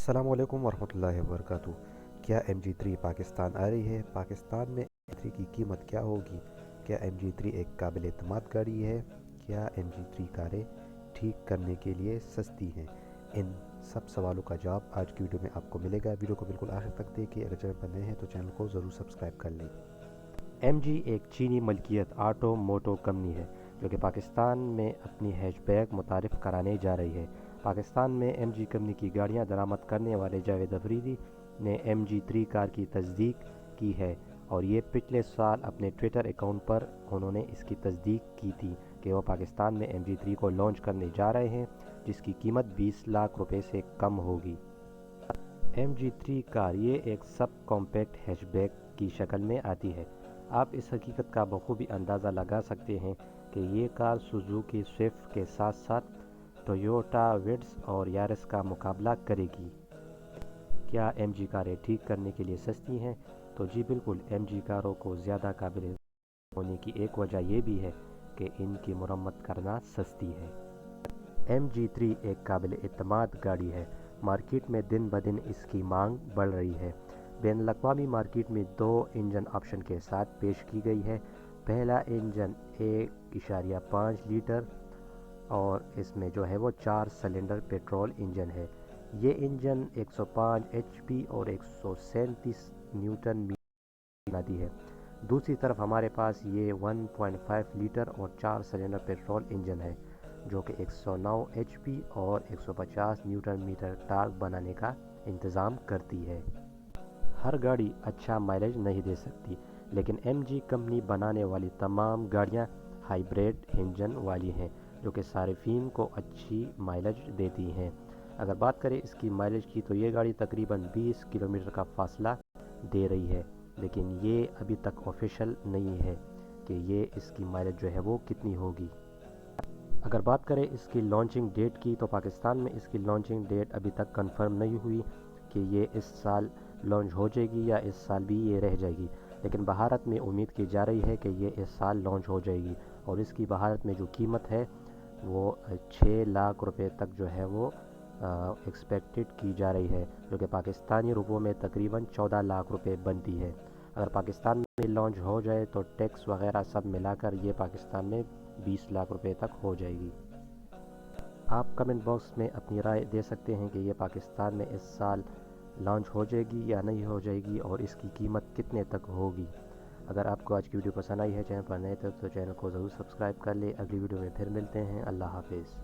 अस्सलाम वालेकुम वरहमतुल्लाहि वबरकातुहू। क्या MG3 पाकिस्तान आ रही है? पाकिस्तान में MG3 की कीमत क्या होगी? क्या MG3 एक काबिल एतमाद गाड़ी है? क्या MG3 कारें ठीक करने के लिए सस्ती हैं? इन सब सवालों का जवाब आज की वीडियो में आपको मिलेगा। वीडियो को बिल्कुल आखिर तक देखिए। अगर चैनल पर नए हैं तो चैनल को ज़रूर सब्सक्राइब कर लें। MG एक चीनी मलकियत ऑटो मोटो कंपनी है जो कि पाकिस्तान में अपनी हैचबैक मुतारिफ कराने जा रही है। पाकिस्तान में MG कंपनी की गाड़ियां दरामद करने वाले जावेद अफरीदी ने MG3 कार की तस्दीक की है और ये पिछले साल अपने ट्विटर अकाउंट पर उन्होंने इसकी तस्दीक की थी कि वो पाकिस्तान में MG3 को लॉन्च करने जा रहे हैं, जिसकी कीमत 20 लाख रुपए से कम होगी। MG3 कार ये एक सब कॉम्पैक्ट हैचबैक की शक्ल में आती है। आप इस हकीकत का बखूबी अंदाज़ा लगा सकते हैं कि ये कार सुजुकी स्विफ्ट के साथ साथ टोयोटा विट्स और यारिस का मुकाबला करेगी। क्या MG कारें ठीक करने के लिए सस्ती हैं? तो जी बिल्कुल, MG कारों को ज़्यादा काबिल होने की एक वजह यह भी है कि इनकी मरम्मत करना सस्ती है। MG3 एक काबिल एतमाद गाड़ी है। मार्केट में दिन ब दिन इसकी मांग बढ़ रही है। बैनुल-अक़वामी मार्केट में 2 इंजन ऑप्शन के साथ पेश की गई है। पहला इंजन 1.5 लीटर और इसमें जो है वो 4 सिलेंडर पेट्रोल इंजन है। ये इंजन 105 HP और 137 न्यूटन मीटर आती है। दूसरी तरफ हमारे पास ये 1.5 लीटर और 4 सिलेंडर पेट्रोल इंजन है जो कि 109 HP और 150 न्यूटन मीटर टॉर्क बनाने का इंतज़ाम करती है। हर गाड़ी अच्छा माइलेज नहीं दे सकती, लेकिन MG कंपनी बनाने वाली तमाम गाड़ियां हाइब्रिड इंजन वाली हैं जो कि सार्फिन को अच्छी माइलेज देती हैं। अगर बात करें इसकी माइलेज की तो ये गाड़ी तकरीबन 20 किलोमीटर का फासला दे रही है, लेकिन ये अभी तक ऑफिशियल नहीं है कि ये इसकी माइलेज जो है वो कितनी होगी। अगर बात करें इसकी लॉन्चिंग डेट की तो पाकिस्तान में इसकी लॉन्चिंग डेट अभी तक कंफर्म नहीं हुई कि ये इस साल लॉन्च हो जाएगी या इस साल भी ये रह जाएगी, लेकिन भारत में उम्मीद की जा रही है कि ये इस साल लॉन्च हो जाएगी और इसकी भारत में जो कीमत है वो 6 लाख रुपए तक जो है वो एक्सपेक्टेड की जा रही है, जो कि पाकिस्तानी रुपयों में तकरीबन 14 लाख रुपए बनती है। अगर पाकिस्तान में लॉन्च हो जाए तो टैक्स वगैरह सब मिलाकर ये पाकिस्तान में 20 लाख रुपए तक हो जाएगी। आप कमेंट बॉक्स में अपनी राय दे सकते हैं कि ये पाकिस्तान में इस साल लॉन्च हो जाएगी या नहीं हो जाएगी और इसकी कीमत कितने तक होगी। अगर आपको आज की वीडियो पसंद आई है, चैनल पर नए थे तो चैनल को ज़रूर सब्सक्राइब कर ले। अगली वीडियो में फिर मिलते हैं। अल्लाह हाफिज़।